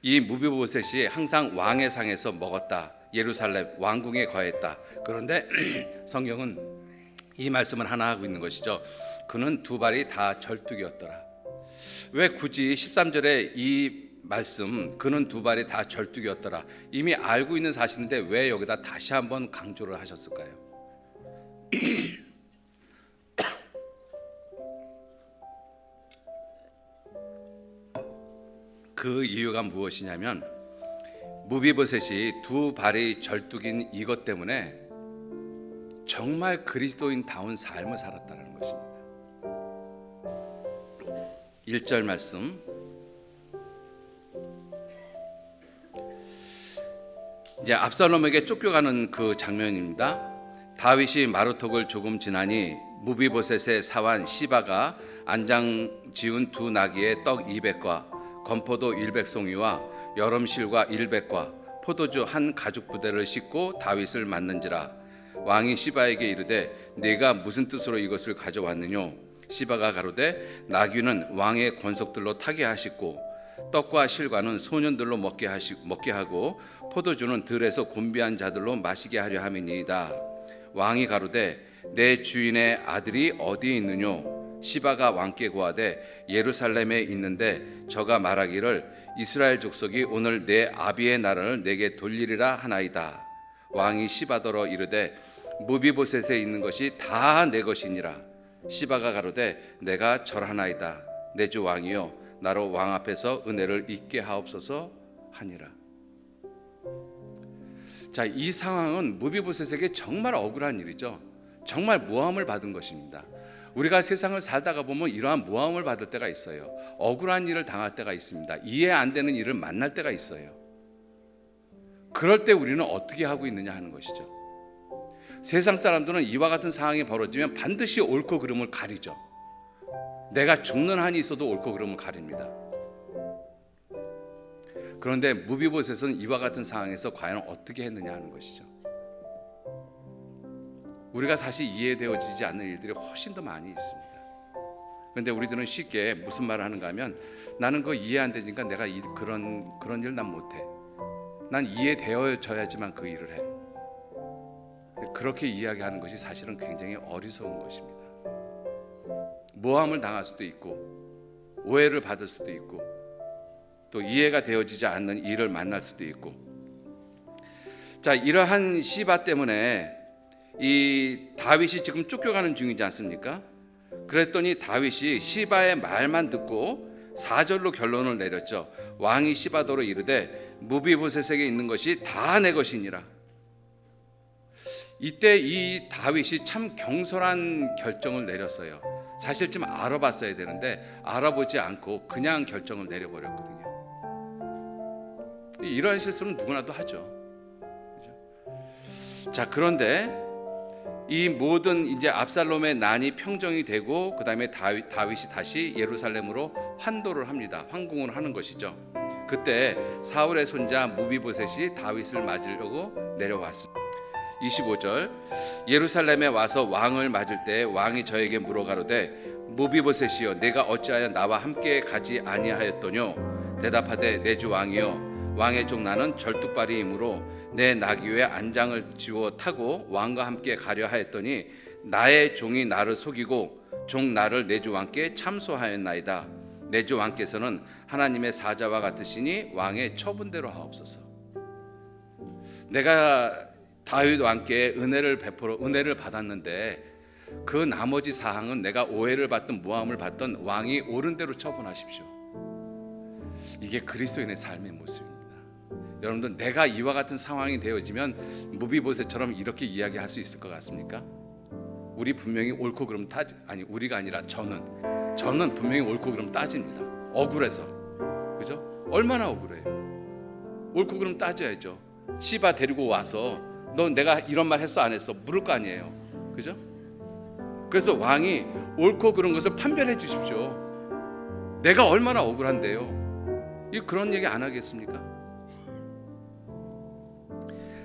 이 무비보셋이 항상 왕의 상에서 먹었다. 예루살렘 왕궁에 거했다. 그런데 성경은 이 말씀을 하나 하고 있는 것이죠. 그는 두 발이 다 절뚝이었더라. 왜 굳이 13절에 이 말씀 그는 두 발이 다 절뚝이었더라, 이미 알고 있는 사실인데 왜 여기다 다시 한번 강조를 하셨을까요? 그 이유가 무엇이냐면 무비보셋이 두 발이 절뚝인 이것 때문에 정말 그리스도인다운 삶을 살았다는 것입니다. 1절 말씀, 이제 압살롬에게 쫓겨가는 그 장면입니다. 다윗이 마루턱을 조금 지나니 무비보셋의 사환 시바가 안장 지운 두 나귀의 떡 200과 건포도 100송이와 여름실과 100과 포도주 한 가죽 부대를 싣고 다윗을 맞는지라. 왕이 시바에게 이르되 네가 무슨 뜻으로 이것을 가져왔느뇨? 시바가 가로되 나귀는 왕의 권속들로 타게 하시고 떡과 실과는 소년들로 먹게 하고 포도주는 들에서 곤비한 자들로 마시게 하려 함이니이다. 왕이 가로되 내 주인의 아들이 어디 있느뇨? 시바가 왕께 고하되 예루살렘에 있는데 저가 말하기를 이스라엘 족속이 오늘 내 아비의 나라를 내게 돌리리라 하나이다. 왕이 시바더러 이르되 무비보셋에 있는 것이 다 내 것이니라. 시바가 가로되 내가 절하나이다. 내 주 왕이여 나로 왕 앞에서 은혜를 잊게 하옵소서 하니라. 자, 이 상황은 무비보셋에게 정말 억울한 일이죠. 정말 모함을 받은 것입니다. 우리가 세상을 살다가 보면 이러한 모함을 받을 때가 있어요. 억울한 일을 당할 때가 있습니다. 이해 안 되는 일을 만날 때가 있어요. 그럴 때 우리는 어떻게 하고 있느냐 하는 것이죠. 세상 사람들은 이와 같은 상황이 벌어지면 반드시 옳고 그름을 가리죠. 내가 죽는 한이 있어도 옳고 그름을 가립니다. 그런데 무비보셋은 이와 같은 상황에서 과연 어떻게 했느냐 하는 것이죠. 우리가 사실 이해되어지지 않는 일들이 훨씬 더 많이 있습니다. 그런데 우리들은 쉽게 무슨 말을 하는가 하면 나는 그거 이해 안 되니까 내가 그런 일 난 못해. 난 이해되어져야지만 그 일을 해. 그렇게 이야기하는 것이 사실은 굉장히 어리석은 것입니다. 모함을 당할 수도 있고 오해를 받을 수도 있고 또 이해가 되어지지 않는 일을 만날 수도 있고. 자, 이러한 시바 때문에 이 다윗이 지금 쫓겨가는 중이지 않습니까? 그랬더니 다윗이 시바의 말만 듣고 4절로 결론을 내렸죠. 왕이 시바더러 이르되 무비보셋에게 있는 것이 다 내 것이니라. 이때 이 다윗이 참 경솔한 결정을 내렸어요. 사실 좀 알아봤어야 되는데 알아보지 않고 그냥 결정을 내려버렸거든요. 이러한 실수는 누구나도 하죠. 그렇죠? 자, 그런데 이 모든 이제 압살롬의 난이 평정이 되고 그 다음에 다윗이 다시 예루살렘으로 환도를 합니다. 황궁을 하는 것이죠. 그때 사울의 손자 무비보셋이 다윗을 맞으려고 내려왔습니다. 25절, 예루살렘에 와서 왕을 맞을 때 왕이 저에게 물어가로되 무비보셋이여 내가 어찌하여 나와 함께 가지 아니하였더뇨? 대답하되 내 주 왕이여 왕의 종 나는 절뚝발이이므로 내 나귀 위에 안장을 지워 타고 왕과 함께 가려 하였더니 나의 종이 나를 속이고 종 나를 내 주 왕께 참소하였나이다. 내 주 왕께서는 하나님의 사자와 같으시니 왕의 처분대로 하옵소서. 내가 다윗 왕께 은혜를 받았는데 그 나머지 사항은 내가 오해를 받든 모함을 받든 왕이 옳은 대로 처분하십시오. 이게 그리스도인의 삶의 모습입니다. 여러분들, 내가 이와 같은 상황이 되어지면 무비보셋처럼 이렇게 이야기할 수 있을 것 같습니까? 우리 분명히 옳고 그름 우리가 아니라 저는 분명히 옳고 그름 따집니다. 억울해서. 그죠? 얼마나 억울해요. 옳고 그름 따져야죠. 시바 데리고 와서 너 내가 이런 말 했어 안 했어 물을 거 아니에요. 그죠? 그래서 왕이 옳고 그른 것을 판별해 주십시오. 내가 얼마나 억울한데요. 이 그런 얘기 안 하겠습니까?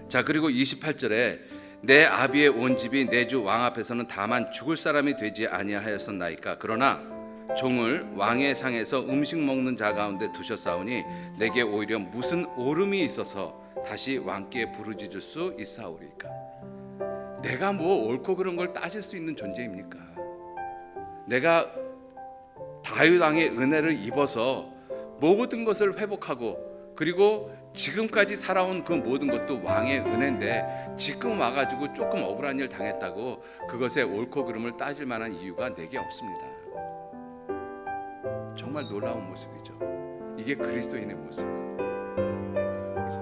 자, 그리고 28절에 내 아비의 온 집이 내 주 왕 앞에서는 다만 죽을 사람이 되지 아니하였었나이까. 그러나 종을 왕의 상에서 음식 먹는 자 가운데 두셨사오니 내게 오히려 무슨 오름이 있어서 다시 왕께 부르짖을 수 있사오리까. 내가 뭐 옳고 그런 걸 따질 수 있는 존재입니까? 내가 다윗 왕의 은혜를 입어서 모든 것을 회복하고 그리고 지금까지 살아온 그 모든 것도 왕의 은혜인데 지금 와가지고 조금 억울한 일 당했다고 그것에 옳고 그름을 따질 만한 이유가 내게 없습니다. 정말 놀라운 모습이죠. 이게 그리스도인의 모습이에요. 그렇죠?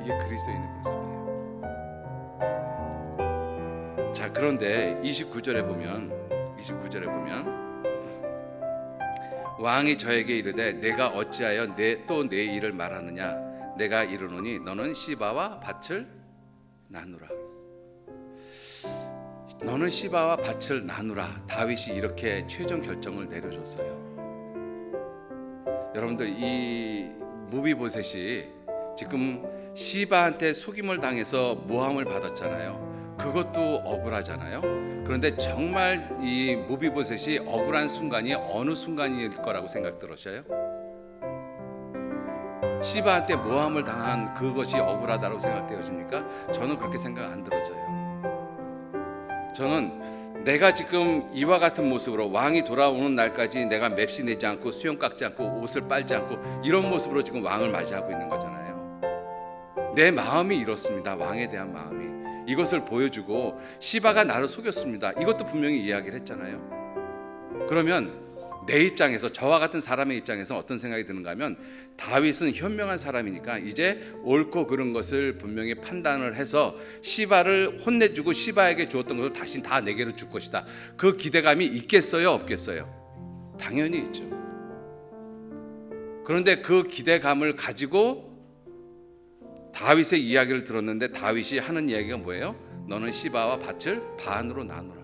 이게 그리스도인의 모습이에요. 자, 그런데 29절에 보면 왕이 저에게 이르되 내가 어찌하여 또 내 일을 말하느냐. 내가 이르노니 너는 시바와 밭을 나누라. 너는 시바와 밭을 나누라. 다윗이 이렇게 최종 결정을 내려줬어요. 여러분들, 이 무비보셋이 지금 시바한테 속임을 당해서 모함을 받았잖아요. 그것도 억울하잖아요. 그런데 정말 이 무비보셋이 억울한 순간이 어느 순간일 거라고 생각 들으셔요? 시바한테 모함을 당한 그것이 억울하다고 생각되어집니까? 저는 그렇게 생각 안 들어져요. 저는 내가 지금 이와 같은 모습으로 왕이 돌아오는 날까지 내가 맵시 내지 않고 수염 깎지 않고 옷을 빨지 않고 이런 모습으로 지금 왕을 맞이하고 있는 거잖아요. 내 마음이 이렇습니다. 왕에 대한 마음이. 이것을 보여주고 시바가 나를 속였습니다. 이것도 분명히 이야기를 했잖아요. 그러면 내 입장에서, 저와 같은 사람의 입장에서 어떤 생각이 드는가 하면 다윗은 현명한 사람이니까 이제 옳고 그른 것을 분명히 판단을 해서 시바를 혼내주고 시바에게 주었던 것을 다시 다 내게로 줄 것이다. 그 기대감이 있겠어요, 없겠어요? 당연히 있죠. 그런데 그 기대감을 가지고 다윗의 이야기를 들었는데 다윗이 하는 이야기가 뭐예요? 너는 시바와 밭을 반으로 나누라.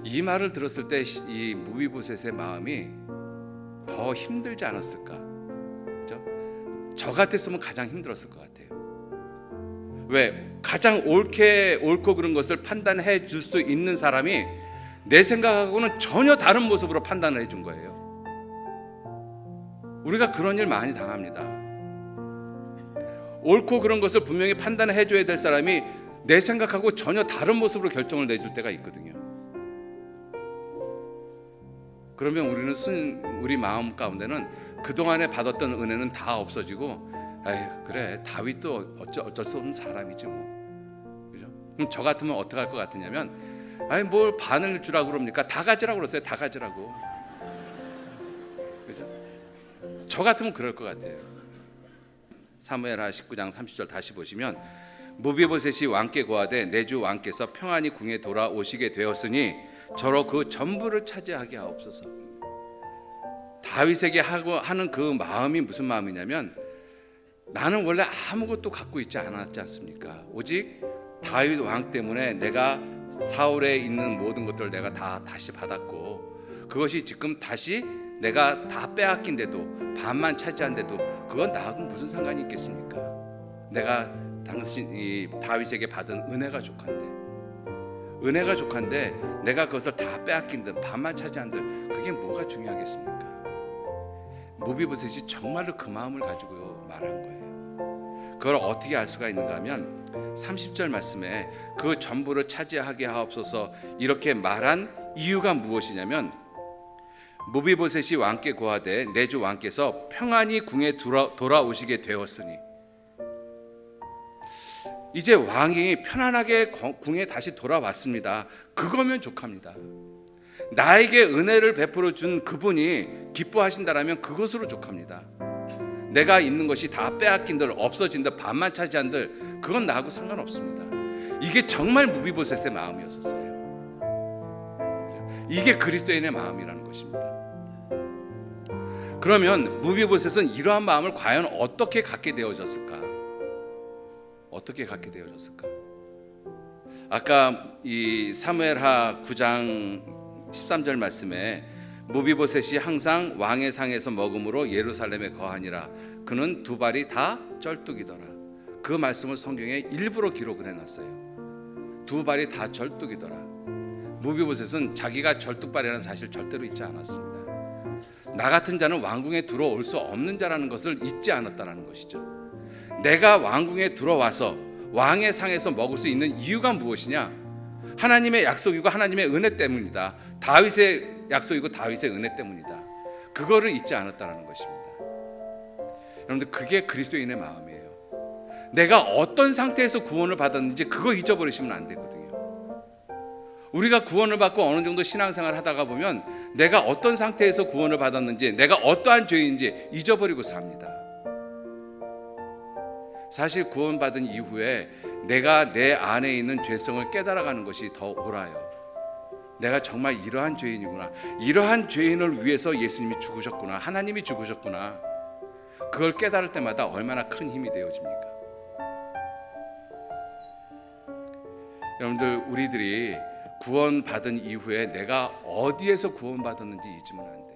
이 말을 들었을 때 이 무비보셋의 마음이 더 힘들지 않았을까? 그렇죠? 저 같았으면 가장 힘들었을 것 같아요. 왜? 가장 옳고 그른 것을 판단해 줄 수 있는 사람이 내 생각하고는 전혀 다른 모습으로 판단을 해준 거예요. 우리가 그런 일 많이 당합니다. 옳고 그런 것을 분명히 판단해 줘야 될 사람이 내 생각하고 전혀 다른 모습으로 결정을 내줄 때가 있거든요. 그러면 우리 마음 가운데는 그동안에 받았던 은혜는 다 없어지고, 에휴, 그래, 다윗도 어쩔 수 없는 사람이지 뭐. 그죠? 그럼 저 같으면 어떻게 할 것 같으냐면, 아니 뭘 반을 주라고 그럽니까? 다 가지라고 그랬어요. 다 가지라고. 그죠? 저 같으면 그럴 것 같아요. 사무엘하 19장 30절 다시 보시면 무비보셋이 왕께 고하되 내 주 왕께서 평안히 궁에 돌아오시게 되었으니 저로 그 전부를 차지하게 하옵소서. 다윗에게 하는 그 마음이 무슨 마음이냐면 나는 원래 아무것도 갖고 있지 않았지 않습니까? 오직 다윗 왕 때문에 내가 사울에 있는 모든 것들을 내가 다 다시 받았고 그것이 지금 다시 내가 다 빼앗긴데도 반만 차지한데도 그건 나하고 무슨 상관이 있겠습니까? 내가 당신 다윗에게 받은 은혜가 족한데 내가 그것을 다 빼앗긴든 반만 차지한들 그게 뭐가 중요하겠습니까? 무비보셋이 정말로 그 마음을 가지고 말한 거예요. 그걸 어떻게 알 수가 있는가 하면 30절 말씀에 그 전부를 차지하게 하옵소서 이렇게 말한 이유가 무엇이냐면 무비보셋이 왕께 고하되 내 주 왕께서 평안히 궁에 돌아오시게 되었으니 이제 왕이 편안하게 궁에 다시 돌아왔습니다. 그거면 족합니다. 나에게 은혜를 베풀어 준 그분이 기뻐하신다라면 그것으로 족합니다. 내가 있는 것이 다 빼앗긴들 없어진들 반만 차지한들 그건 나하고 상관없습니다. 이게 정말 무비보셋의 마음이었었어요. 이게 그리스도인의 마음이라는 것입니다. 그러면 무비보셋은 이러한 마음을 과연 어떻게 갖게 되어졌을까? 아까 이 사무엘하 9장 13절 말씀에 무비보셋이 항상 왕의 상에서 먹음으로 예루살렘에 거하니라. 그는 두 발이 다 쩔뚝이더라. 그 말씀을 성경에 일부러 기록을 해놨어요. 두 발이 다 절뚝이더라. 무비보셋은 자기가 절뚝발이라는 사실 절대로 잊지 않았습니다. 나 같은 자는 왕궁에 들어올 수 없는 자라는 것을 잊지 않았다는 것이죠. 내가 왕궁에 들어와서 왕의 상에서 먹을 수 있는 이유가 무엇이냐? 하나님의 약속이고 하나님의 은혜 때문이다. 다윗의 약속이고 다윗의 은혜 때문이다. 그거를 잊지 않았다는 것입니다. 여러분들, 그게 그리스도인의 마음이에요. 내가 어떤 상태에서 구원을 받았는지 그거 잊어버리시면 안 되거든요. 우리가 구원을 받고 어느 정도 신앙생활을 하다가 보면 내가 어떤 상태에서 구원을 받았는지, 내가 어떠한 죄인지 잊어버리고 삽니다. 사실 구원받은 이후에 내가 내 안에 있는 죄성을 깨달아가는 것이 더 옳아요. 내가 정말 이러한 죄인이구나, 이러한 죄인을 위해서 예수님이 죽으셨구나, 하나님이 죽으셨구나, 그걸 깨달을 때마다 얼마나 큰 힘이 되어집니까? 여러분들, 우리들이 구원받은 이후에 내가 어디에서 구원받았는지 잊으면 안 돼요.